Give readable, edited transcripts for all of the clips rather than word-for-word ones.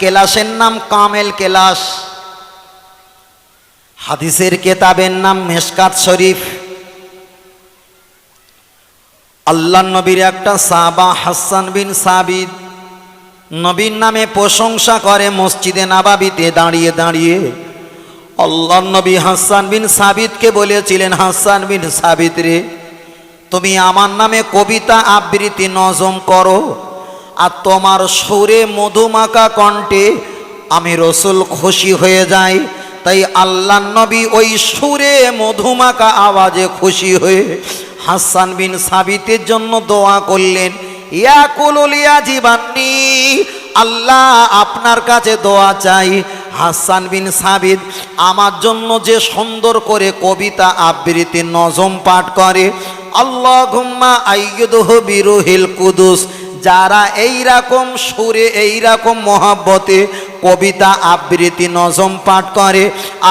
কেলাসের নাম কামেল কেলাস, হাদিসের কেতাবের নাম মেশকাত শরীফ। আল্লাহ নবীর একটা সাহাবা হাসান বিন সাবিত নবীর নামে প্রশংসা করে মসজিদে নববীতে দাঁড়িয়ে দাঁড়িয়ে। আল্লাহ নবী হাসান বিন সাবিতকে বলেছিলেন, হাসান বিন সাবিত রে, তুমি আমার নামে কবিতা আবৃত্তি নজম করো, আর তোমার সুরে মধুমাখা কণ্ঠে আমি রসুল খুশি হয়ে যাই। তাই আল্লাহ নবী ওই সুরে মধুমাখা আওয়াজে খুশি হয়ে হাসান বিন সাবিতের জন্য দোয়া করলেন, ইয়া কুলুল ইয়া জিবান্নি, আল্লাহ আপনার কাছে দোয়া চাই, হাসান বিন সাবিত আমার জন্য যে সুন্দর করে কবিতা আবৃত্তি নজম পাঠ করে, আল্লাহুম্মা আইয়ুদহু বিরুহিল কুদুস, যারা এই রকম সুরে এই রকম মহব্বতে কবিতা আবৃত্তি নজম পাঠ করে,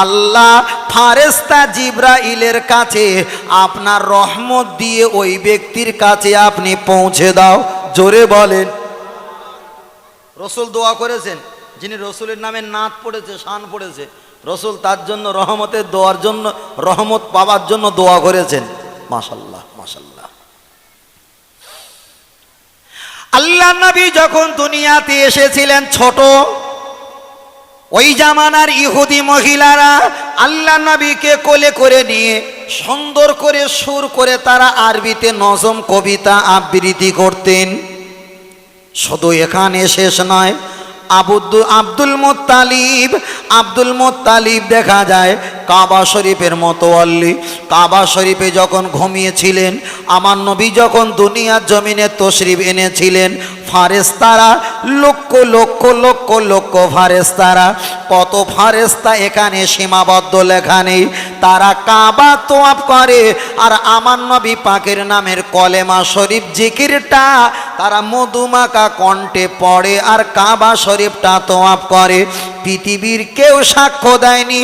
আল্লাহ ফারেস্তা জিব্রাইলের কাছে আপনার রহমত দিয়ে ওই ব্যক্তির কাছে আপনি পৌঁছে দাও। জোরে বলেন। রসুল দোয়া করেছেন, যিনি রসুলের নামে নাত পড়েছে, শান পড়েছে, রসুল তার জন্য রহমতের দোয়ার জন্য, রহমত পাওয়ার জন্য দোয়া করেছেন। মাশাআল্লাহ মাশাআল্লাহ। আল্লাহ নবী যখন দুনিয়াতে এসেছিলেন ছোট, ওই জামানার ইহুদি মহিলারা আল্লাহ নবীকে কোলে করে নিয়ে সুন্দর করে সুর করে তারা আরবিতে নজম কবিতা আবৃত্তি করতেন। শুধু এখানে শেষ নয়, আব্দুল মুত্তালিব দেখা যায় কাবা শরীফের মতোয়াল্লি। কাবা শরীফে যখন ঘুমিয়েছিলেন, আমার নবী যখন দুনিয়ার জমিনে তশরিফ এনেছিলেন, ফারেস্তারা লক্ষ লক্ষ লক্ষ লক্ষ ফারেস্তারা, কত ফারেস্তা এখানে সীমাবদ্ধ লেখা নেই, তারা কাবা তোয়াফ করে। আর আমার নবী পাকের নামের কলেমা শরীফ জিকিরটা তারা মধুমাখা কণ্ঠে পড়ে আর কাবা শরীফটা তোয়াফ করে। পৃথিবীর কেউ সাক্ষ্য দেয়নি।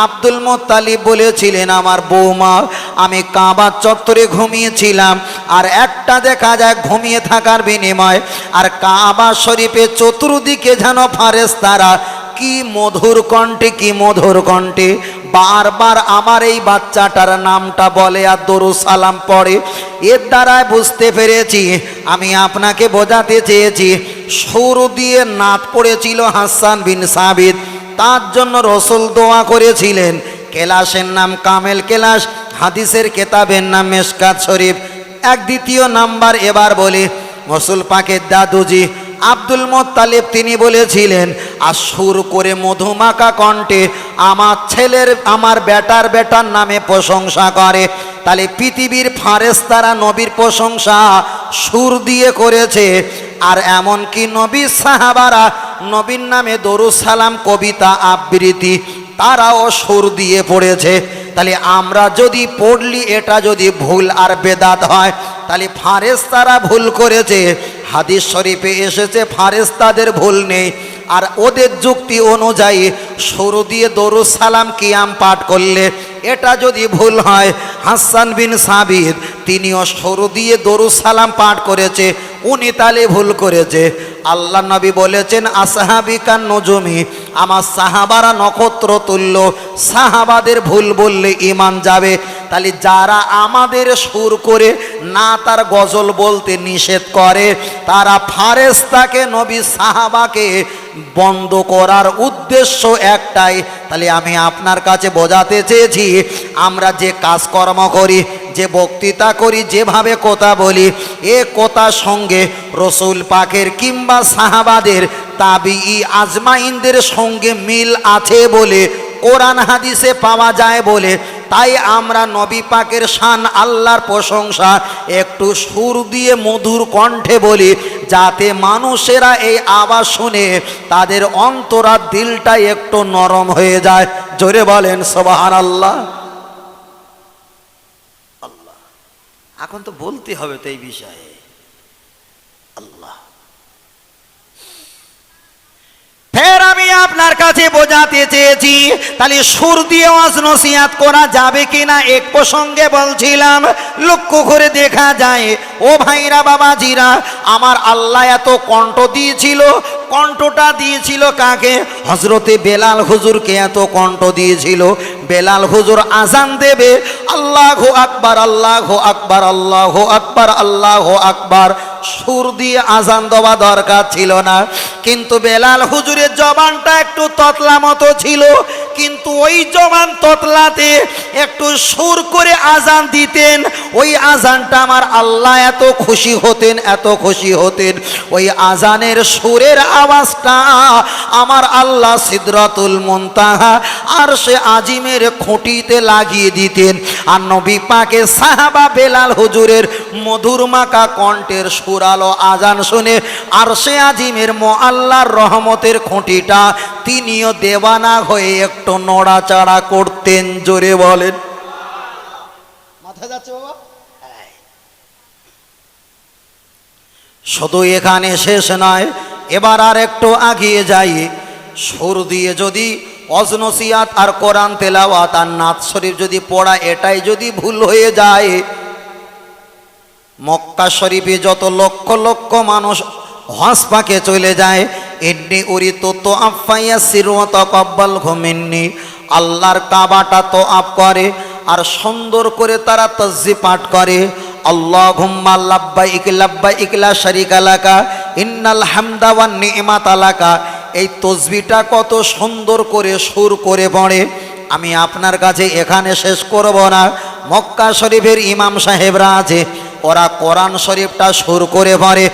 আব্দুল মুত্তালিব বলেছিলেন, আমার বৌমা, আমি কাবা চত্বরে ঘুমিয়েছিলাম, আর একটা দেখা যায় ঘুমিয়ে থাকার বিনিময় আর কাবা শরীফে চতুর্দিকে যেন ফারেস্তারা কি মধুর কণ্ঠে, কি মধুর কণ্ঠে বারবার আমার এই বাচ্চাটার নামটা বলে আর দরুদ সালাম পড়ে। এর দ্বারায় বুঝতে পেরেছি, আমি আপনাকে বোঝাতে চেয়েছি, সুর দিয়ে নাত পড়েছিল হাসান বিন সাবিত, তার জন্য রসুল দোয়া করেছিলেন। কেলাসের নাম কামেল কেলাস, হাদিসের কেতাবের নাম মেশকাত শরীফ। এক দ্বিতীয় নাম্বার এবার বলি, রসুল পাকের দাদুজি আব্দুল মুত্তালিব তিনি বলেছিলেন, আর সুর করে মধুমাখা কণ্ঠে আমার ছেলের, আমার বেটার নামে প্রশংসা করে। তাহলে পৃথিবীর ফারেস্তারা নবীর প্রশংসা সুর দিয়ে করেছে। আর এমনকি নবীর সাহাবারা নবীর নামে দরুদ সালাম কবিতা আবৃত্তি তারাও সুর দিয়ে পড়েছে। তাহলে আমরা যদি পড়লি এটা যদি ভুল আর বেদাত হয়, তাহলে ফারেস্তারা ভুল করেছে। হাদিস শরীফে এসেছে ফারেস্তাদের ভুল নেই। আর ওদের যুক্তি অনুযায়ী সুর দিয়ে দরুদ সালাম কিয়াম পাঠ করলে এটা যদি ভুল হয়, হাসান বিন সাবিত তিনিও সুর দিয়ে দরুদ সালাম পাঠ করেছে, উনি তাহলে ভুল করেছে। আল্লাহ নবী বলেছেন, আসহাবিকান নজমি, আমার সাহাবারা নক্ষত্র তুল্য, সাহাবাদের ভুল বললে ঈমান যাবে। তাহলে যারা আমাদের সুর করে না তার গজল বলতে নিষেধ করে, তারা ফারেস্তাকে নবী সাহাবাকে বন্ধ করার উদ্দেশ্য একটাই। তাহলে আমি আপনার কাছে বোঝাতে চেয়েছি, আমরা যে কাজকর্ম করি, যে বক্তৃতা করি, যেভাবে কথা বলি, এ কথার সঙ্গে রসুল পাকের কিংবা সাহাবাদের তাবিঈ আজমাইনদের সঙ্গে মিল আছে বলে, কোরআন হাদিসে পাওয়া যায় বলে, তাই আমরা নবী পাকের শান, আল্লাহর প্রশংসা একটু সুর দিয়ে মধুর কণ্ঠে বলি, যাতে মানুষেরা এই আওয়াজ শুনে তাদের অন্তরার দিলটা একটু নরম হয়ে যায়। জোরে বলেন সুবহানাল্লাহ। আল্লাহ, এখন তো বলতে হবে তো এই বিষয়ে। আল্লাহ, ফের আমি আপনার কাছে বোঝাতে চেয়েছি, তাহলে সুর দিয়ে ওয়াজ নসিহত করা যাবে কিনা এক প্রসঙ্গে বলছিলাম। লক্ষ্য করে দেখা যায়, ও ভাইরা বাবাজিরা, আমার আল্লাহ এত কণ্ঠ দিয়েছিল, কণ্ঠটা দিয়েছিল কাকে? হযরতে বেলাল হুজুরকে এত কণ্ঠ দিয়েছিল। বেলাল হুজুর আজান দেবে, আল্লাহু আকবার আল্লাহু আকবার আল্লাহু আকবার আল্লাহু আকবার, সুর দিয়ে আজান দেওয়া দরকার ছিল না, কিন্তু বেলাল হুজুরের জবানটা একটু ততলা মতো ছিল, কিন্তু ওই জবান ততলাতে একটু সুর করে আজান দিতেন। ওই আজানটা আমার আল্লাহ এত খুশি হতেন, এত খুশি হতেন, ওই আজানের সুরের আওয়াজটা আমার আল্লাহ সিদরাতুল মুনতাহা আরশে আজিমের খুঁটিতে লাগিয়ে দিতেন। আর নবী পাকের সাহাবা বেলাল হুজুরের মধুর মাখা কণ্ঠের সুরালো আজান শুনে আরশে আজিমের আল্লাহর রহমতের খুঁটিটা তিনিও দেওয়ানা হয়ে একটু নড়াচড়া করতেন। জোরে বলেন। মাথা যাচ্ছে বাবা? শুধু এখানে শেষ নয়, এবার আর একটু আগিয়ে যাই। সুর দিয়ে যদি অজনসিয়াত আর কোরআন তেলাওয়াত আর নাত শরীফ যদি পড়া, এটাই যদি ভুল হয়ে যায়, মক্কা শরীফে যত লক্ষ লক্ষ মানুষ হজ পাকে চলে যায়, এডনি উরি তো আফাইয়া সিরওয়াত কব্বাল ঘুমিননি, আল্লাহর কাবাটা তো আপ করে আর সুন্দর করে তারা তাসবিহ পাঠ করে, আল্লাহুম্মা লাব্বাইক লাব্বাইক লা শারীকা লাকা ইন্নাল হামদা ওয়ান নি'মাতা লাকা। এই তাসবিহটা কত সুন্দর করে সুর করে পড়ে। আমি আপনার কাছে এখানে শেষ করব না। মক্কা শরীফের ইমাম সাহেবরা আছে, ওরা কোরআন শরীফটা সুর করে পড়ে।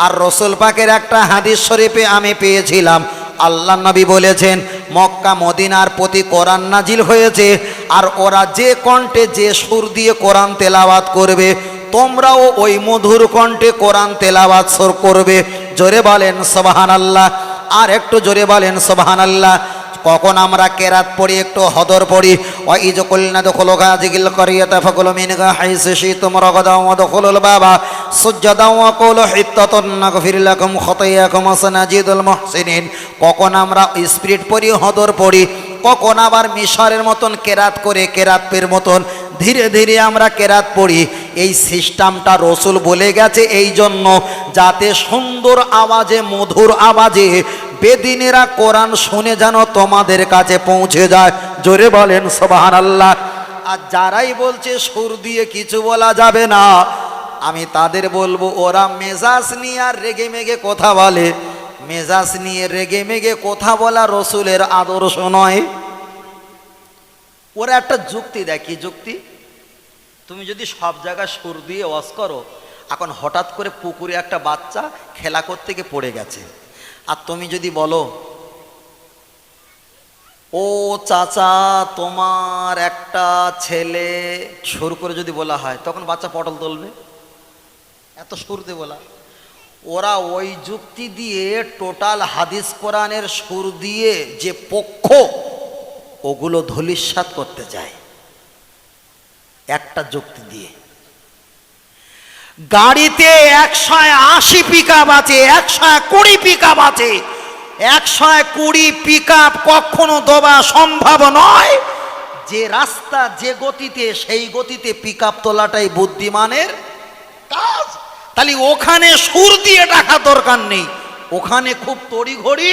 আর রসুল পাকের একটা হাদিস শরীফে আমি পেয়েছিলাম, আল্লাহ নবী বলেছেন মক্কা মদিনার প্রতি কোরআন নাজিল হয়েছে, আর ওরা যে কণ্ঠে যে সুর দিয়ে কোরআন তেলাওয়াত করবে, তোমরাও ওই মধুর কণ্ঠে কোরআন তেলাওয়াত সুর করবে। জোরে বলেন সুবহানাল্লাহ। আর একটু জোরে বলেন সুবহানাল্লাহ। কখন আমরা কেরাত পড়ি, একটু হদর পড়ি, ওয়াইজ কুলনা দুখুলু হাযিহিল ক্বরিয়াতা ফাকুলু মিনহা হাইসু শি'তুম রাগাদাও ওয়া দুখুলুল বাবা সুজ্জাদাও ওয়া কুলু হিত্তাতুন নাগফির লাকুম খাতায়াকুম ওয়া সানাজিদুল মুহসিনিন। কখন আমরা স্পিরিট পড়ি, হদর পড়ি, কখন আবার মিশরের মতন কেরাত করে কেরাতের মতন ধীরে ধীরে আমরা কেরাত পড়ি। এই সিস্টেমটা রসুল বলে গেছে এই জন্য, যাতে সুন্দর আওয়াজে মধুর আওয়াজে বেদিনেরা কোরআন শুনে যেন তোমাদের কাছে পৌঁছে যায়। জোরে বলেন সুবহানাল্লাহ। আর যারাই বলছে সুর দিয়ে কিছু বলা যাবে না, আমি তাদের বলবো ওরা মেজাজ নিয়ে আর রেগে মেগে কথা বলে। মেজাজ নিয়ে রেগে মেগে কথা বলা রসুলের আদর্শ নয়। ওরা একটা যুক্তি দেয়। কি যুক্তি? তুমি যদি সব জায়গায় সুর দিয়ে ওয়াজ করো, এখন হঠাৎ করে পুকুরে একটা বাচ্চা খেলা করতে গিয়ে পড়ে গেছে, আর তুমি যদি বলো ও চাচা তোমার একটা ছেলে, সুর করে যদি বলা হয়, তখন বাচ্চা পটল তুলবে। এত সুর দিয়ে বলা। ওরা ওই যুক্তি দিয়ে টোটাল হাদিস কোরআনের সুর দিয়ে যে পক্ষ, ওগুলো ধূলিসাৎ করতে যায় একটা যুক্তি দিয়ে। গাড়িতে 180 পিকআপ আছে, 120 পিকআপ আছে, 120 পিকআপ কখনো দেওয়া সম্ভব নয়। যে রাস্তা যে গতিতে, সেই গতিতে পিকআপ তোলাটাই বুদ্ধিমানের কাজ। তাহলে ওখানে সুর দিয়ে ডাকা দরকার নেই, ওখানে খুব তড়িঘড়ি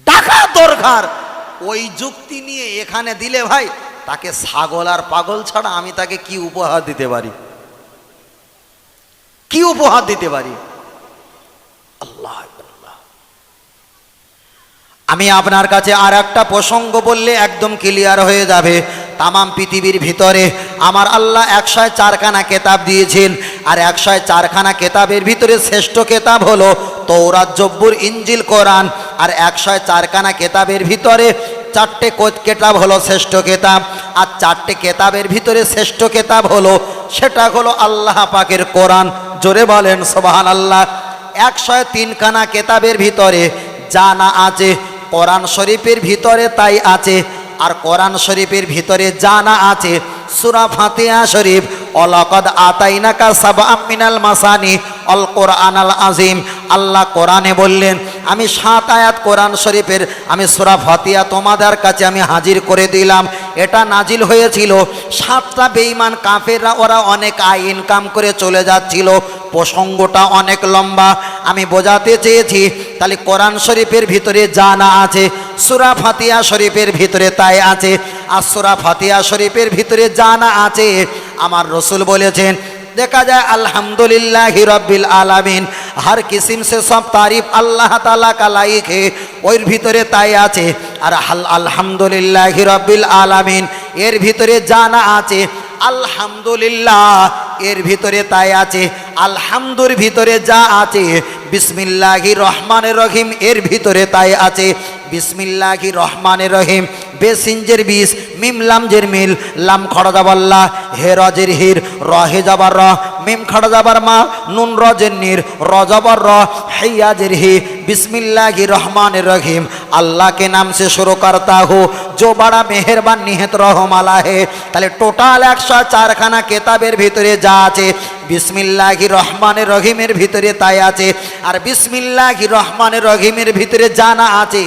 ডাকা দরকার। ওই যুক্তি নিয়ে এখানে দিলে ভাই, তাকে ছাগল আর পাগল ছাড়া আমি তাকে কি উপহার দিতে পারি? কি উপহার দিতে পারি? আল্লাহ। আমি আপনার কাছে আর একটা প্রসঙ্গ বললে একদম ক্লিয়ার হয়ে যাবে। তামাম পৃথিবীর ভিতরে আমার আল্লাহ 104খানা কেতাব দিয়েছেন, আর 104খানা কেতাবের ভিতরে শ্রেষ্ঠ কেতাব হলো তৌরাত, জব্বুর, ইঞ্জিল, কোরআন। আর 104খানা কেতাবের ভিতরে 4টে কেতাব হলো শ্রেষ্ঠ কেতাব, আর 4টে কেতাবের ভিতরে শ্রেষ্ঠ কেতাব হলো, সেটা হলো আল্লাহ পাকের কোরআন। জোরে বলেন সুবহানাল্লাহ। 103খানা কেতাবের ভিতরে যা না আছে, কোরআন শরীফের ভিতরে তাই আছে। আর কোরআন শরীফের ভিতরে যা না আছে, সূরা ফাতিহা শরীফ, ওয়ালাকাদ আতাইনাকা সাবআম মিনাল মাসানি আল কোরআনাল আযীম। আল্লাহ কোরআনে বললেন, আমি 7 আয়াত কোরআন শরীফের, আমি সূরা ফাতিহা তোমাদের কাছে আমি হাজির করে দিলাম। এটা নাজিল হয়েছিল 7টা বেঈমান কাফেররা, ওরা অনেক আয় ইনকাম করে চলে যাচ্ছিল, প্রসঙ্গটা অনেক লম্বা, আমি বোঝাতে চেয়েছি। তাহলে কোরআন শরীফের ভিতরে যা না আছে সূরা ফাতিহা শরীফের ভিতরে তাই আছে। আর সূরা ফাতিহা শরীফের ভিতরে যা না আছে আমার রসুল বলেছেন, देखा जाए अल्हम्दुलिल्लाहि रब्बिल आलामीन, हर किस्म से सब तारीफ अल्लाह ताला का लायक है, ওর ভিতরে তাই আছে। আর আলহামদুলিল্লাহি রব্বিল আলামিন এর ভিতরে জানা আছে, আলহামদুলিল্লাহ এর ভিতরে তাই আছে। আলহামদুর ভিতরে যা আছে বিসমিল্লাহির রহমানির রহিম এর ভিতরে তাই আছে। বিসমিল্লাহির রহমানির রহিম, বেসিনজের বিস, মিম লামজের মিল, লাম খড়া যাবার লা, হে রজের হির, র হে যাবার র, মিম খড়া যাবার মা, নুন রজের নির, র যাবার র, हैयाजर ही बिस्मिल्लाहिर रहमानिर रहीम। अल्लाह के नाम से शुरू करता हो जो बड़ा मेहरबान निहत रहम वाला है। ताहले टोटाल 104 खाना किताबेर भितरे जा आछे बिस्मिल्लाहिर रहमानिर रहीमेर भितरे ताई आछे। और बिस्मिल्लाहिर रहमानिर रहीमेर भितरे जाना आछे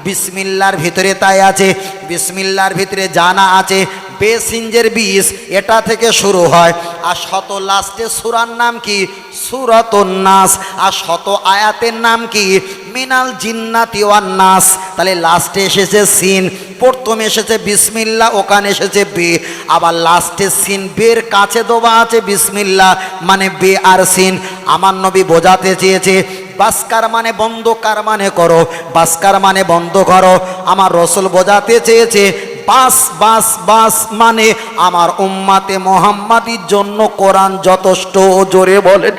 बिस्मिल्लाहर भितरे ताई आछे। बिस्मिल्लाहर भितरे जाना आछे बेसिंजेर बीस एटा थेके शुरू हय। और शत लास्टे सूरार नाम की सूरतुन नास। और शत आयातेर नाम की मिनाल जिन्नाति वान नास। ताहले लास्टे एसेছে সিন, প্রথমে এসেছে বিসমিল্লাহ, ওখানে এসেছে বে। আবার লাস্টে সিন, বের কাছে দোবা আছে বিসমিল্লাহ, মানে বে আর সিন। আমার নবী বোঝাতে চেয়েছে বাসকার মানে বন্ধ, কার মানে করো, বাসকার মানে বন্ধ করো। আমার রসুল বোঝাতে চেয়েছে বাস বাস বাস মানে আমার উম্মাতে মুহাম্মাদির জন্য কোরআন যথেষ্ট। জোরে বলেন,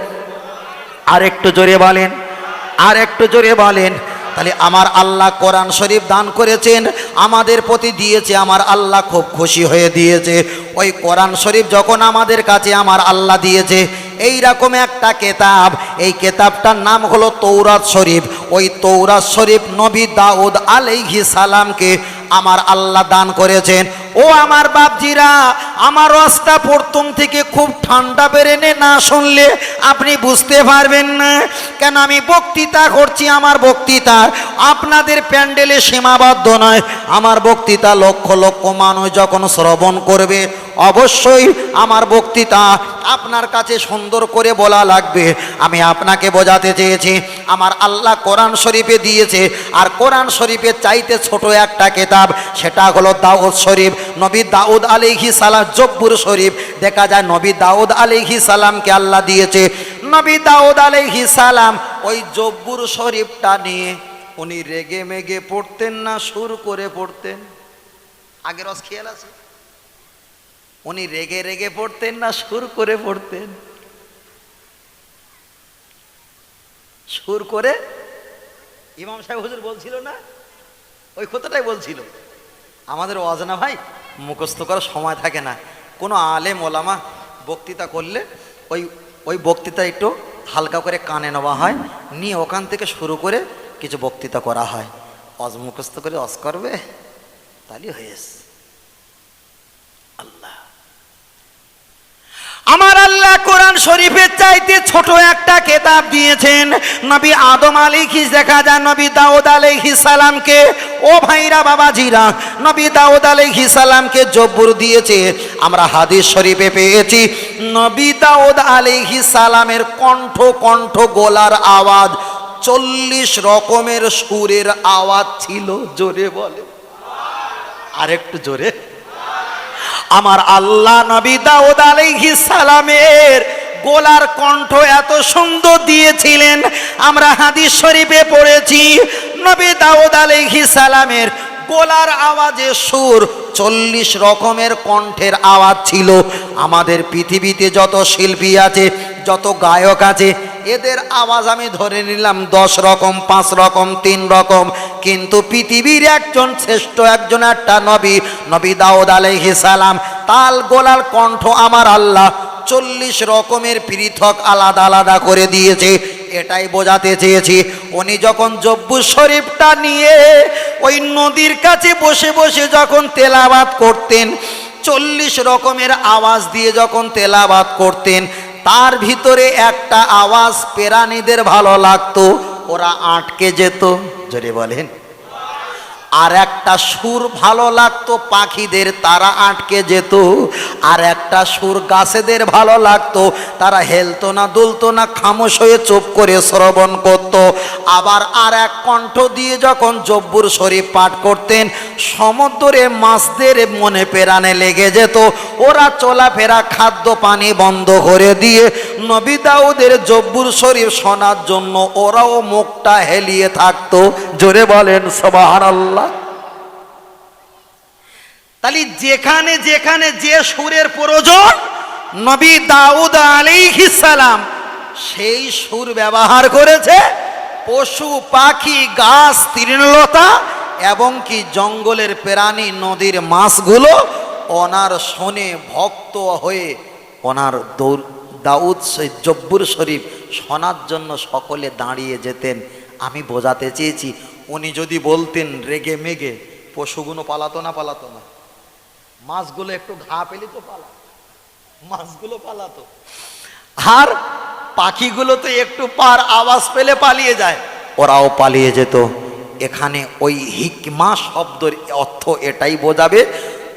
আর একটু জোরে বলেন, আর একটু জোরে বলেন। তাহলে আমার আল্লাহ কোরআন শরীফ দান করেছেন, আমাদের প্রতি দিয়েছে, আমার আল্লাহ খুব খুশি হয়ে দিয়েছে। ওই কোরআন শরীফ যখন আমাদের কাছে আমার আল্লাহ দিয়েছে এই রকম একটা কেতাব, এই কেতাবটার নাম হলো তৌরাত শরীফ। ওই তৌরাত শরীফ নবী দাউদ আলাইহিস সালামকে আমার আল্লাহ দান করেছেন। ও আমার বাপজিরা, আমার ওয়াজটা প্রথম থেকে খুব ঠান্ডা বেরেনে না শুনলে আপনি বুঝতে পারবেন না। কেন আমি বক্তৃতা করছি, আমার বক্তৃতা আপনাদের প্যান্ডেলে সীমাবদ্ধ নয়। আমার বক্তৃতা লক্ষ লক্ষ মানুষ যখন শ্রবণ করবে অবশ্যই আমার বক্তৃতা আপনার কাছে সুন্দর করে বলা লাগবে। আমি আপনাকে বোঝাতে চেয়েছি আমার আল্লাহ কোরআন শরীফে দিয়েছে। আর কোরআন শরীফের চাইতে ছোট একটা কেতাব, সেটা হলো দাউদ শরীফ। নবী দাউদ আলাইহিস সালাম, জব্বুর শরীফ। দেখা যায় নবী দাউদ আলাইহিস সালামকে আল্লাহ দিয়েছে। নবী দাউদ আলাইহিস সালাম ওই জব্বুর শরীফটা নিয়ে উনি রেগে মেগে পড়তেন না সুর করে পড়তেন? আগের রস খেয়াল আছে? উনি রেগে রেগে পড়তেন না সুর করে পড়তেন? সুর করে। ইমাম সাহেব হুজুর বলছিল না, ওই কথাটাই বলছিল। আমাদের ওয়াজনা ভাই মুখস্থ করার সময় থাকে না। কোনো আলেম ওলামা বক্তৃতা করলে ওই বক্তৃতা একটু হালকা করে কানে নেওয়া হয়, নিয়ে ওখান থেকে শুরু করে কিছু বক্তৃতা করা হয়। অজ মুখস্থ করে অজ করবে তাহলে হয়েছে। আল্লাহ, আমার আল্লাহ কোরআন শরীফের চাইতে ছোট একটা কেতাব দিয়েছেন। নবী আদম আলাইহিস, দেখা যায় নবী দাউদ আলাইহিস সালামকে, ও ভাইরা বাবাজিরা, নবী দাউদ আলাইহিস সালামকে জব্বুর দিয়েছে। আমরা হাদিস শরীফে পেয়েছি নবী দাউদ আলাইহিস সালামের কণ্ঠ কণ্ঠ গলার আওয়াজ 40 রকমের সুরের আওয়াজ ছিল। জোরে বলে, আরেকটু জোরে। আমার আল্লাহ নবী দাউদ আলাইহিস সালামের গলার কণ্ঠ এত সুন্দর দিয়েছিলেন। আমরা হাদিস শরীফে পড়েছি নবী দাউদ আলাইহিস সালামের গলার আওয়াজে সুর 40 রকমের কণ্ঠের আওয়াজ ছিল। আমাদের পৃথিবীতে যত শিল্পী আছে, যত গায়ক আছে, এদের আওয়াজ আমি ধরে নিলাম 10 রকম, 5 রকম, 3 রকম। কিন্তু পৃথিবীর একজন শ্রেষ্ঠ একজন একটা নবী, নবী দাউদ আলাইহিস সালাম, তাল গোলাল কণ্ঠ আমার আল্লাহ 40 রকমের পৃথক আলাদা আলাদা করে দিয়েছে। এটাই বোঝাতে চেয়েছি। উনি যখন জব্বুর শরীফটা নিয়ে ওই নদীর কাছে বসে বসে যখন তেলাওয়াত করতেন, 40 রকমের আওয়াজ দিয়ে যখন তেলাওয়াত করতেন, তার ভিতরে একটা আওয়াজ প্রাণীদের ভালো লাগতো, ওরা আটকে যেত। জোরে বলেন, আর একটা সুর ভালো লাগতো পাখিদের, তারা আটকে যেত। আর একটা সুর গাছেদের ভালো লাগতো, তারা হেলতো না দুলতো না, খামোশ হয়ে চুপ করে শ্রবণ করত। আবার আর এক কণ্ঠ দিয়ে যখন জব্বুর শরীফ পাঠ করতেন, সমুদ্রে মাছদের মনে প্রাণে লেগে যেত। ওরা চলাফেরা খাদ্য পানি বন্ধ করে দিয়ে নবী দাউদের জব্বুর শরীফ শোনার জন্য ওরাও মুখটা হেলিয়ে থাকতো। জোরে বলেন সুবহানাল্লাহ। তাহলে যেখানে যেখানে যে সুরের প্রয়োজন, নবী দাউদ আলাইহিস সালাম সেই সুর ব্যবহার করেছে। পশু পাখি গাছ তৃণলতা এবং কি জঙ্গলের প্রাণী নদীর মাছগুলো ওনার শোনে ভক্ত হয়ে ওনার দাউদ জব্বুর শরীফ শোনার জন্য সকলে দাঁড়িয়ে যেতেন। আমি বোঝাতে চেয়েছি, উনি যদি বলতেন রেগে মেগে, পশুগুলো পালাতো না? পালাতো না? মাছগুলো একটু ঘা পেলে তো পালাতো, মাছগুলো পালাতো। আর পাখিগুলো তো একটু পার আওয়াজ পেলে পালিয়ে যায়, ওরাও পালিয়ে যেত। এখানে ওই হিকমা শব্দের অর্থ এটাই বোঝাবে,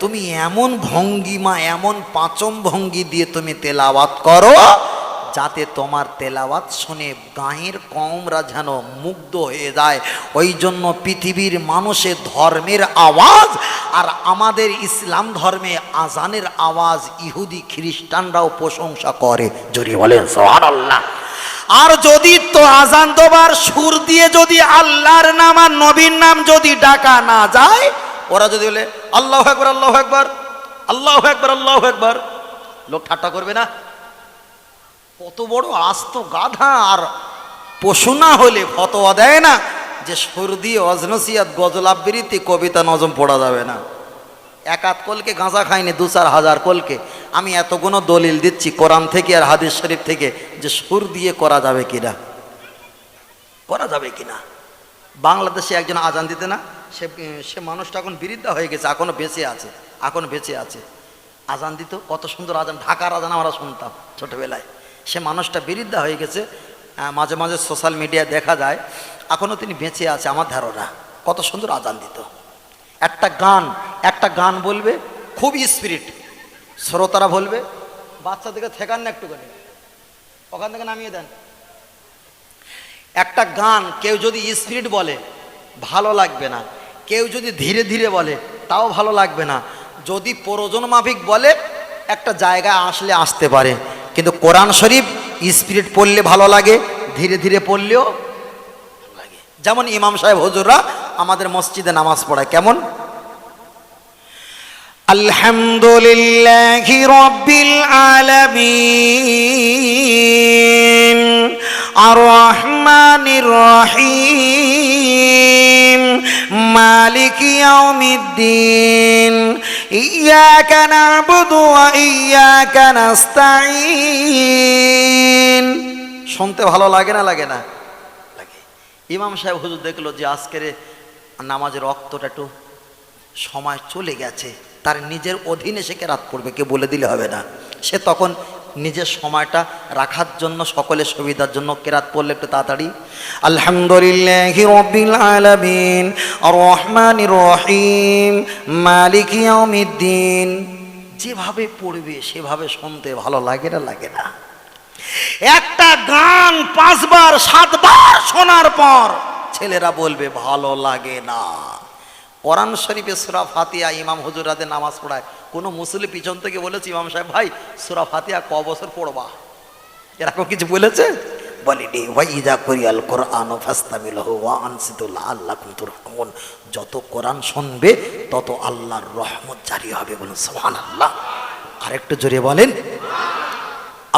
তুমি এমন ভঙ্গিমা এমন পাঁচম ভঙ্গি দিয়ে তুমি তেলাওয়াত করো যাতে তোমার তেলাওয়াত শুনে গাঁয়ের কওমরা যেন মুগ্ধ হয়ে যায়। ওই জন্য পৃথিবীর মানুষের ধর্মের আওয়াজ আর আমাদের ইসলাম ধর্মে আজানের আওয়াজ ইহুদি খ্রিস্টানরাও প্রশংসা করে। জোরে বলেন সুবহানাল্লাহ। আর যদি তো আজান দেবার সুর দিয়ে যদি আল্লাহর নাম আর নবীর নাম যদি ডাকা না যায়, ওরা যদি বলে আল্লাহু আকবার আল্লাহু আকবার আল্লাহু আকবার আল্লাহু আকবার, লোক ঠাট্টা করবে না? কত বড় আস্ত গাধা আর পশু না হলে ফতোয়া দেয় না যে সুর দিয়ে অজনসিয়াত গজল আবৃত্তি কবিতা নজম পড়া যাবে না। এক আধ কলকে গাঁজা খায়নি, 2-4 হাজার কলকে। আমি এতগুলো দলিল দিচ্ছি কোরআন থেকে আর হাদিস শরীফ থেকে যে সুর দিয়ে করা যাবে কিনা, করা যাবে কিনা। বাংলাদেশে একজন আজান দিতে না, সে মানুষটা এখন বিরুদ্ধ হয়ে গেছে, এখনো বেঁচে আছে, এখনো বেঁচে আছে। আজান দিত, কত সুন্দর আজান, ঢাকার আজান আমরা শুনতাম ছোটবেলায়। সে মানুষটা বিরুদ্ধ হয়ে গেছে, মাঝে মাঝে সোশ্যাল মিডিয়ায় দেখা যায়, এখনও তিনি বেঁচে আছে আমার ধারণা। কত সুন্দর আজান দিত। একটা গান বলবে, খুব স্পিরিট, শ্রোতারা বলবে বাচ্চাদেরকে ঠেকান না একটু করে, ওখান থেকে নামিয়ে দেন। একটা গান কেউ যদি স্পিরিট বলে ভালো লাগবে না, কেউ যদি ধীরে ধীরে বলে তাও ভালো লাগবে না। যদি প্রয়োজন মাফিক বলে একটা জায়গায় আসলে আসতে পারে, কিন্তু কোরআন শরীফ স্পিরিট পড়লে ভালো লাগে, ধীরে ধীরে পড়লেও ভালো লাগে। যেমন ইমাম সাহেব হুজুররা আমাদের মসজিদে নামাজ পড়ায় কেমন, আলহামদুলিল্লাহি রাব্বিল আলামিন আর রহমানির রহিম মালিকি ইয়াউমিদ্দিন ইয়্যাকা না'বুদু ওয়া ইয়্যাকা নাস্তাঈন। শুনতে ভালো লাগে না? লাগে না? লাগে। ইমাম সাহেব হুজুর দেখলো যে আজকের নামাজের রক্তটা একটু সময় চলে গেছে, তার নিজের অধীনে সে কেরাত পড়বে, কে বলে দিলে হবে না। সে তখন নিজের সময়টা রাখার জন্য, সকলের সুবিধার জন্য কেরাত পড়লে একটু তাড়াতাড়ি, আলহামদুলিল্লাহি রাব্বিল আলামিন আর রহমানির রহিম মালিকি ইয়াউমিদ্দিন, যেভাবে পড়বে সেভাবে শুনতে ভালো লাগে না? লাগে না? একটা গান 5 বার 7 বার শোনার পর ছেলেরা বলবে ভালো লাগে না। কোরআন শরীফে সূরা ফাতিহা ইমাম হুজুরাদের নামাজ পড়ায়, কোনো মুসল্লি পিছন থেকে বলেছে ইমাম সাহেব ভাই সূরা ফাতিহা ক বছর পড়বা, এরকম কিছু বলেছে? বলিনি। ওয়াইদা কুরিয়াল কোরআন ফাস্তামিলহু ওয়া আনসিতু লাআল্লাকুম তুরহামুন, যত কোরআন শুনবে তত আল্লাহর রহমত জারি হবে। বলুন সুবহানাল্লাহ। আরেকটু জোরে বলেন।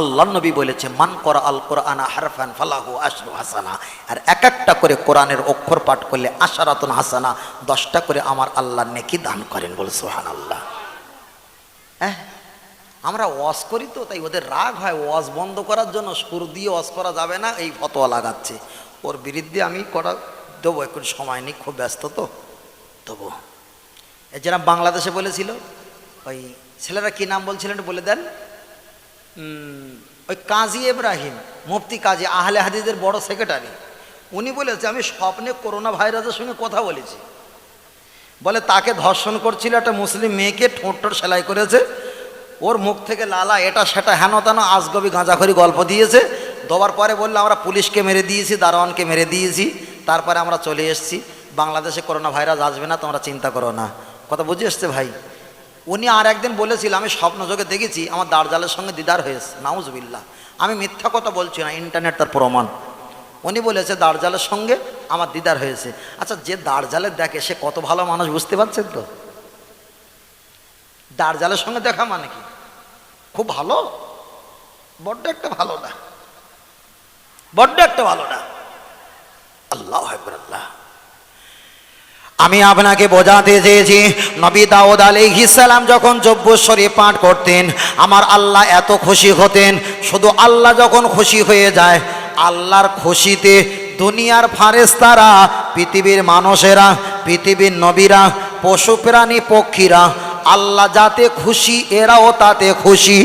আল্লাহ নবী বলেছে মান করা আল কোরআন হারফান ফালাহু আশরু হাসানা, আর এক একটা করে কোরআনের অক্ষর পাঠ করলে আশারাতুন হাসানা, 10টা করে আমার আল্লাহ নেকি দান করেন। বল সুবহানাল্লাহ। হ্যাঁ, আমরা ওয়াজ করি তো, তাই ওদের রাগ হয়, ওয়াজ বন্ধ করার জন্য সুর দিয়ে ওয়াজ করা যাবে না এই ফতোয়া লাগাচ্ছে। ওর বিরুদ্ধে আমি করা দেবো, একটু সময় নেই, খুব ব্যস্ত তো দেবো। যারা বাংলাদেশে বলেছিল, ওই ছেলেরা কি নাম বলছিলেন বলে দেন, ওই কাজী ইব্রাহিম, মুফতি কাজী, আহলে হাদিসের বড় সেক্রেটারি, উনি বলেছে আমি স্বপ্নে করোনা ভাইরাসের সঙ্গে কথা বলেছি। বলে তাকে ধর্ষণ করছিল একটা মুসলিম মেয়েকে, ঠোঁট সেলাই করেছে, ওর মুখ থেকে লালা এটা সেটা হেন তেন আজগবি গাঁজাখড়ি গল্প দিয়েছে। দেওয়ার পরে বললো আমরা পুলিশকে মেরে দিয়েছি, দারোয়ানকে মেরে দিয়েছি, তারপরে আমরা চলে এসেছি, বাংলাদেশে করোনা ভাইরাস আসবে না, তোমরা চিন্তা করো না। কথা বুঝে এসছে ভাই? উনি আর একদিন বলেছিল আমি স্বপ্নযোগে দেখেছি আমার দার্জালের সঙ্গে দিদার হয়েছে। নাউজুবিল্লাহ, আমি মিথ্যা কথা বলছি না, ইন্টারনেট তার প্রমাণ। উনি বলেছে দার্জালের সঙ্গে আমার দিদার হয়েছে। আচ্ছা, যে দার্জালের দেখে সে কত ভালো মানুষ, বুঝতে পারছেন তো? দার্জালের সঙ্গে দেখা মানে কি? খুব ভালো, বড্ড একটা ভালো না, বড্ড একটা ভালো না। আল্লাহু আকবার, আল্লাহ। আমি আপনাকে বোঝাতে চেয়েছি, নবী দাউদ আলাইহিস সালাম যখন জব্বুর শরীফ পাঠ করতেন, আমার আল্লাহ এত খুশি হতেন। শুধু আল্লাহ যখন খুশি হয়ে যায়, আল্লাহর খুশিতে দুনিয়ার ফারেস্তারা, পৃথিবীর মানুষেরা, পৃথিবীর নবীরা, পশু প্রাণী পক্ষীরা, আল্লাহ যাতে খুশি এরাও তাতে খুশি।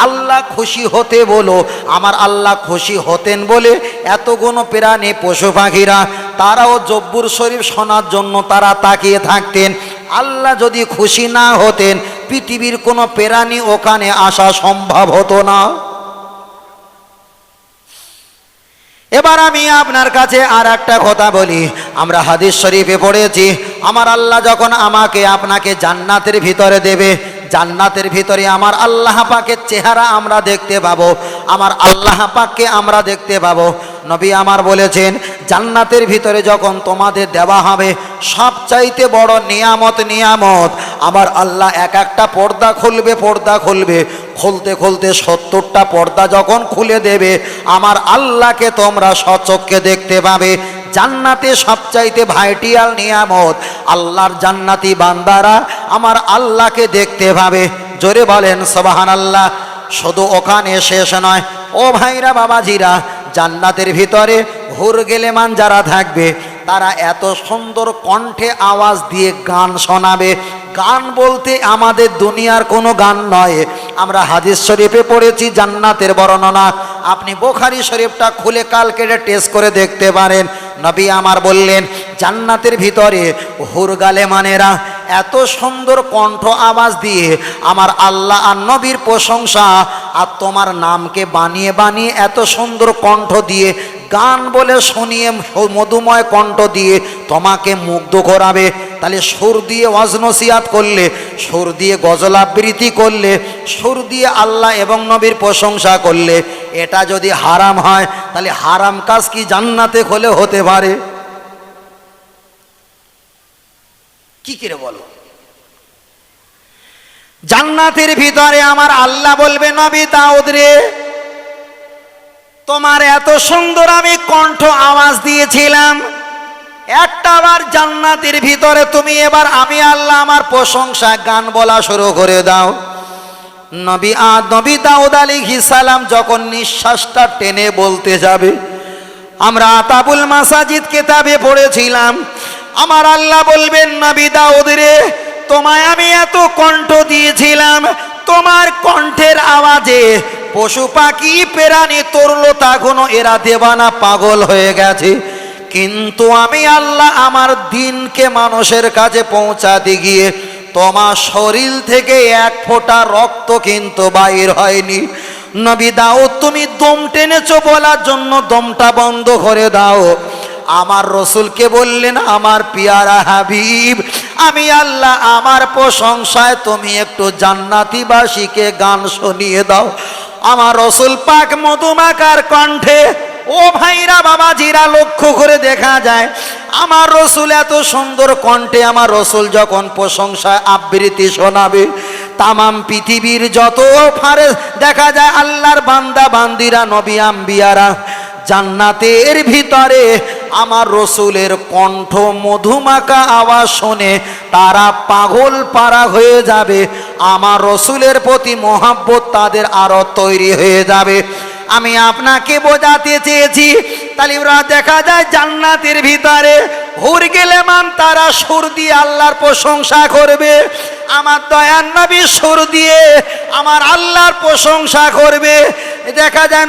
আল্লাহ খুশি হতে বলো, আমার আল্লাহ খুশি হতেন বলে এতগুলো প্রাণী পশু পাখিরা তারাও জব্বুর শরীফ শোনার জন্য তারা তাকিয়ে থাকতেন। আল্লাহ যদি খুশি না হতেন, পৃথিবীর কোনো প্রাণী ওখানে আসা সম্ভব হতো না। এবার আমি আপনার কাছে আর একটা কথা বলি, আমরা হাদিস শরীফে পড়েছি, আমার আল্লাহ যখন আমাকে আপনাকে জান্নাতের ভিতরে দেবে, জান্নাতের ভিতরে আমার আল্লাহ পাকের চেহারা আমরা দেখতে পাবো, আমার আল্লাহ পাককে আমরা দেখতে পাবো। নবী আমার বলেছেন, জান্নাতের ভিতরে যখন তোমাদের দেওয়া হবে সবচাইতে বড় নিয়ামত, নিয়ামত আমার আল্লাহ এক একটা পর্দা খুলবে, পর্দা খুলবে, খুলতে খুলতে 70টা পর্দা যখন খুলে দেবে, আমার আল্লাহকে তোমরা সচক্ষে দেখতে পাবে। জান্নাতে সবচাইতে ভাইটিয়াল নিয়ামত, আল্লাহর জান্নাতি বান্দারা আমার আল্লাহকে দেখতে পাবে। জোরে বলেন সুবহানাল্লাহ। শুধু ওখানে শেষ নয় ও ভাইরা, বাবাজিরা, জান্নাতের ভিতরে হুর গেলেমান যারা থাকবে তারা এত সুন্দর কণ্ঠে আওয়াজ দিয়ে গান শোনাবে। গান বলতে আমাদের দুনিয়ার কোনো গান নয়, আমরা হাদিস শরীফে পড়েছি জান্নাতের বর্ণনা, আপনি বুখারী শরীফটা খুলে কালকে টেস্ট করে দেখতে পারেন। নবী আমার বললেন, জান্নাতের ভিতরে হুর গালেমানেরা এত সুন্দর কণ্ঠ আওয়াজ দিয়ে আমার আল্লাহ আর নবীর প্রশংসা আর তোমার নামকে বানিয়ে বানিয়ে এত সুন্দর কণ্ঠ দিয়ে গান বলে শুনিয়ে, মধুময় কণ্ঠ দিয়ে তোমাকে মুগ্ধ করাবে। তাহলে সুর দিয়ে ওয়াজ নসিহাত করলে, সুর দিয়ে গজল আবৃত্তি করলে, সুর দিয়ে আল্লাহ এবং নবীর প্রশংসা করলে, এটা যদি হারাম হয় তাহলে হারাম কাজ কি জান্নাতে হলে হতে পারে? কি করে বলো? জান্নাতের ভিতরে আমার আল্লাহ বলবে, নবী দাউদ রে, তোমার এত সুন্দর আমি কণ্ঠ আওয়াজ দিয়েছিলাম, একটা বার জান্নাতের ভিতরে তুমি এবার আমি আল্লাহ আমার প্রশংসা গান বলা শুরু করে দাও। নবী দাউদ আলাইহিস সালাম যখন নিঃশ্বাসটা টেনে বলতে যাবে, আমরা আতাবুল মাসাজিদ কিতাবে পড়েছিলাম, আমার আল্লাহ বলবেন, নবী দাউদ রে, তোমায় আমি এত কণ্ঠ দিয়েছিলাম, তোমার কণ্ঠের আওয়াজে পশু পাখি প্রাণী তরলতা গুলো এরা দেবানা পাগল হয়ে গেছে, কিন্তু আমি আল্লাহ আমার দিনকে মানুষের কাছে পৌঁছাতে গিয়ে তোমার শরীর থেকে এক ফোঁটা রক্ত কিন্তু বাইর হয়নি। নবী দাউদ, তুমি দম টেনেছো বলার জন্য দমটা বন্ধ করে দাও। আমার রসুলকে বললেন, আমার পিয়ারা হাবিব, আমি আল্লাহ আমার প্রশংসায় তুমি একটু জান্নাতীবাসীকে গান শুনিয়ে দাও। আমার রসুল পাক মধুমাকার কণ্ঠে, ও ভাইরা বাবাজিরা, লক্ষ্য করে দেখা যায় আমার রসুল এত সুন্দর কণ্ঠে, আমার রসুল যখন প্রশংসায় আবৃত্তি শোনাবে, তামাম পৃথিবীর যত ফারে দেখা যায় আল্লাহর বান্দা বান্দিরা, নবী আম্বিয়ারা জান্নাতের ভিতরে আমার রসুলের কণ্ঠ মধুমাকা আওয়াজ শুনে তারা পাগল পারা হয়ে যাবে, আমার রসুলের প্রতি মহাব্বত তাদের আরো তৈরি হয়ে যাবে। আমি আপনাকে বোঝাতে চেয়েছি, তাহলে দেখা যায় জান্নাতের ভিতরে হুর গেলেমান তারা সুর দিয়ে আল্লাহর প্রশংসা করবে, আমার দয়ার নবী সুর দিয়ে আমার আল্লাহর প্রশংসা করবে। দেখা যায়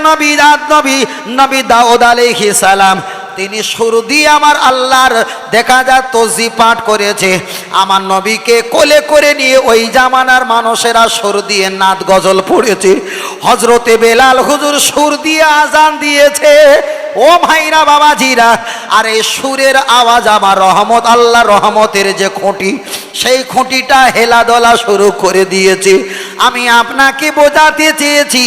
নবী দাউদ আলাইহিস সালাম তিনি সুর দিয়ে আমার আল্লাহর দেখা যায় তসবিহ পাঠ করেছে। আমার নবীকে কোলে করে নিয়ে ওই জামানার মানুষেরা সুর দিয়ে নাত গজল পড়েছে। হজরতে বেলাল হুজুর সুর দিয়ে আজান দিয়েছে। ও ভাইরা বাবাজিরা, আর এই সুরের আওয়াজ আমার রহমত, আল্লাহ রহমতের যে খুঁটি, সেই খুঁটিটা হেলাদোলা শুরু করে দিয়েছে। আমি আপনাকে বোঝাতে চেয়েছি,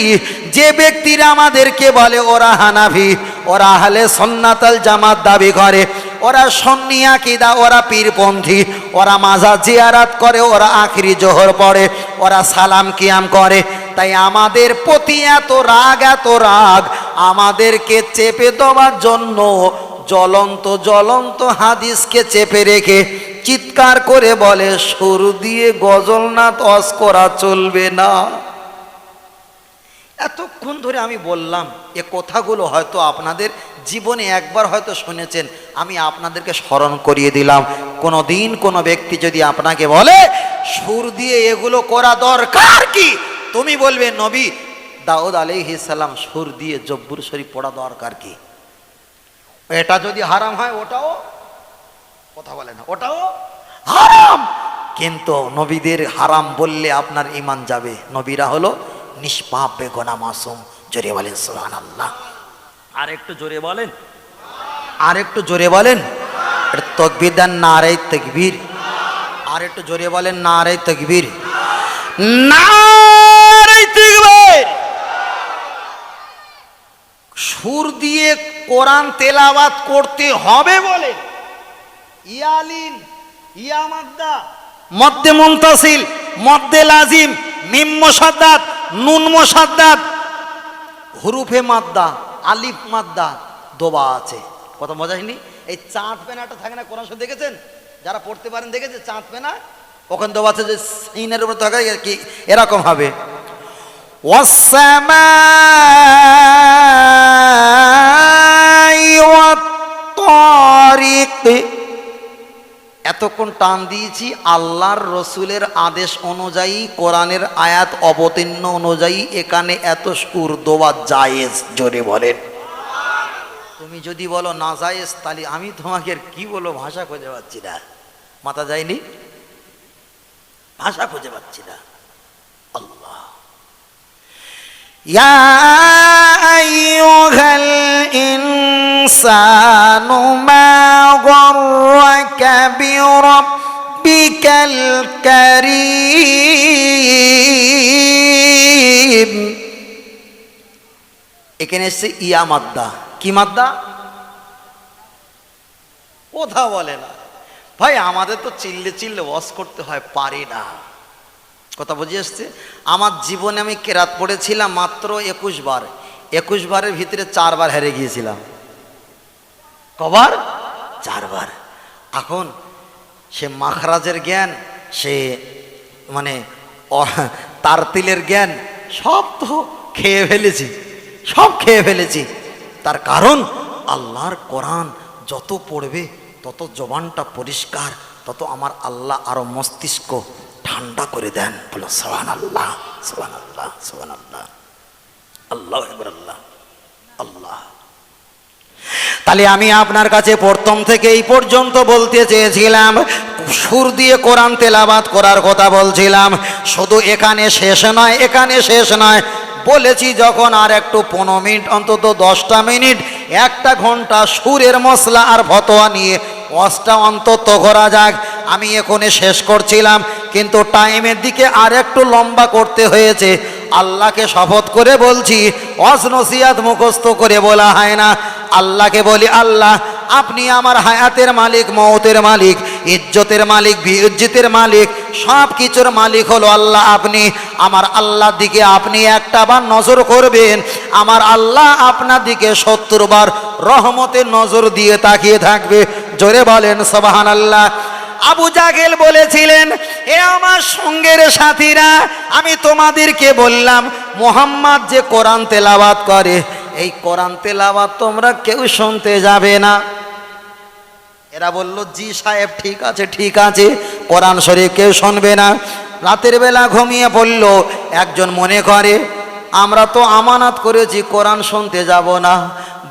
যে ব্যক্তিরা আমাদেরকে বলে ওরা হানাফি, ওরা আহলে সুন্নাতুল জামাত দাবি করে, ওরা সুন্নি আকীদা, ওরা পীরপন্থী, ওরা মাজার জিয়ারত করে, ওরা আখিরি জোহর পড়ে, ওরা সালাম কিয়াম করে, তাই আমাদের প্রতি এত রাগ আমাদেরকে চেপে দেওয়ার জন্য জ্বলন্ত হাদিসকে চেপে রেখে চিৎকার করে বলে সুর দিয়ে গজল না তস করা চলবে না। এতক্ষণ ধরে আমি বললাম, এ কথাগুলো হয়তো আপনাদের জীবনে একবার হয়তো শুনেছেন, আমি আপনাদেরকে স্মরণ করিয়ে দিলাম। কোনো দিন কোনো ব্যক্তি যদি আপনাকে বলে সুর দিয়ে এগুলো করা দরকার কি, তুমি বলবে নবী দাউদ আলাইহিস সালাম সুর দিয়ে জব্বুর শরীফ পড়া দরকার কি? এটা যদি হারাম হয় ওটাও কথা বলে না, ওটাও হারাম। কিন্তু নবীদের হারাম বললে আপনার ঈমান যাবে। নবীরা হলো নিষ্পাপ বেগুনাহ মাসুম। জোরে বলেন সুবহানাল্লাহ। আর একটু জোরে বলেন, আর একটু জোরে বলেন। তাকবীর দেন, নারে তাকবীর। আর একটু জোরে বলেন, নারে তাকবীর, নারে তাকবীর। সুর দিয়ে কোরআন তেলাওয়াত করতে হবে বলে ইয়ালিন, ইয়া মাদ্দা, মদ্দে মুনতাসিল, মদ্দে লাজিম, মিম মুশাদ্দাদ, নুন মুশাদ্দাদ, হুরুফে মাদ্দা, আলিফ মাদ্দা দোবা আছে। কত মজা হয়নি? এই চাঁদ পেনাটা থাকে না, কোরআন শরীফ দেখেছেন? যারা পড়তে পারেন দেখেছে চাঁদ পেনা, ওখানে দোবা আছে যে সিনের উপর থাকে কি এরকম হবে। এতক্ষণ টান দিয়েছি আল্লাহর রসুলের আদেশ অনুযায়ী, কোরআনের আয়াত অবতীর্ণ অনুযায়ী এখানে এত সুর দোয়া জায়েজ। জোরে বলেন। তুমি যদি বলো না জায়েজ, তাহলে আমি তোমাকে কি বলো, ভাষা খুঁজে পাচ্ছি না, মাথা যায়নি, ভাষা খুঁজে পাচ্ছি না। আল্লাহ ইয়া আইয়ুহাল ইনসানু মা গররাকা বিরাব্বিকাল কারীম। এখানে এসছে ইয়া মাদ্দা। কি মাদ্দা? কথা বলে না ভাই, আমাদের তো চিল্লে চিল্লে ওয়াজ করতে হয়, পারি না। কথা বুঝে আসছে? আমার জীবনে আমি কেরাত পড়েছিলাম মাত্র 21 বার। 21 বারের ভিতরে 4 বার হেরে গিয়েছিলাম। কবার? 4 বার। এখন সে মাখরাজের জ্ঞান, সে মানে তারতিলের জ্ঞান সব তো খেয়ে ফেলেছি, সব খেয়ে ফেলেছি। তার কারণ আল্লাহর কোরআন যত পড়বে তত জবানটা পরিষ্কার, তত আমার আল্লাহ আরো মস্তিষ্ক ঠান্ডা করে দেন। বলো সুবহানাল্লাহ, সুবহানাল্লাহ, সুবহানাল্লাহ, আল্লাহু আকবার, আল্লাহ আল্লাহ। তাহলে আমি আপনার কাছে প্রথম থেকে এই পর্যন্ত বলতে চেয়েছিলাম, সুর দিয়ে কোরআন তেলাওয়াত করার কথা বলছিলাম। শুধু এখানে শেষ নয়, এখানে শেষ নয়, বলেছি যখন আর একটু 15 মিনিট, অন্তত 10টা মিনিট, 1 ঘন্টা সুরের মশলা আর ফতোয়া নিয়ে ওয়াজটা অন্তত করা যাক। আমি এখনই শেষ করছিলাম, কিন্তু টাইমের দিকে আর একটু লম্বা করতে হয়েছে। আল্লাহকে শপথ করে বলছি, ওয়াজ নসিহত মুখস্থ করে বলা হয় না। আল্লাহকে বলি, আল্লাহ আপনি আমার হায়াতের মালিক, মওতের মালিক, ইজ্জতের মালিক, বিইজ্জতের মালিক, সব কিছুর মালিক হলো আল্লাহ। আপনি আমার আল্লাহর দিকে আপনি একটা বার নজর করবেন, আমার আল্লাহ আপনার দিকে 70 বার রহমতের নজর দিয়ে তাকিয়ে থাকবে। জোরে বলেন সুবহানাল্লাহ। আবু জাহেল বলেছিলেন, এ আমার সঙ্গের সাথীরা, আমি তোমাদেরকে বললাম মুহাম্মদ যে কোরআন তেলাওয়াত করে, এই কোরআন তেলাওয়াত তোমরা কেউ শুনতে যাবে না। এরা বলল, জি সাহেব ঠিক আছে, ঠিক আছে, কোরআন শরীফ কেউ শুনবে না। রাতের বেলা ঘুমিয়ে পড়ল। একজন মনে করে আমরা তো আমানত করেছি, কোরআন শুনতে যাব না,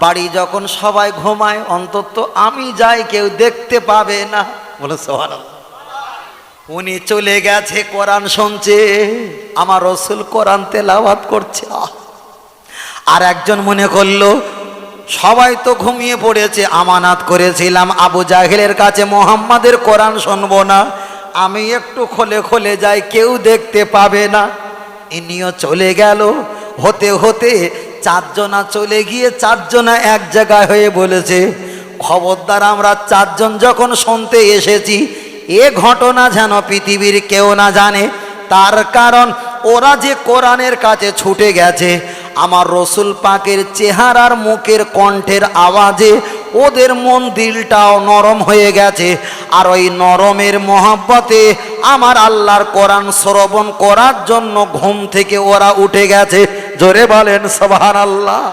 বাড়ি যখন সবাই ঘুমায় অন্তত আমি যাই, কেউ দেখতে পাবে না। বলে সুবহানাল্লাহ। উনি চলে গেছে, কোরআন শুনছে, আমার রসুল কোরআন তেলাওয়াত করছে। আর একজন মনে করলো সবাই তো ঘুমিয়ে পড়েছে, আমানাত করেছিলাম আবু জাহেলের কাছে মোহাম্মদের কোরআন শুনবো না, আমি একটু খোলে খোলে যাই, কেউ দেখতে পাবে না। ইনিও চলে গেল। হতে হতে চারজনা চলে গিয়ে চারজনা এক জায়গায় হয়ে বলেছে, খবরদার আমরা চারজন যখন শুনতে এসেছি এ ঘটনা যেন পৃথিবীর কেউ না জানে। তার কারণ ওরা যে কোরআনের কাছে ছুটে গেছে, আমার রসুল পাকের চেহারার মুখের কণ্ঠের আওয়াজে ওদের মন দিলটাও নরম হয়ে গেছে। আর ওই নরমের মহব্বতে আমার আল্লাহর কোরআন শ্রবণ করার জন্য ঘুম থেকে ওরা উঠে গেছে। জোরে বলেন সুবহানাল্লাহ।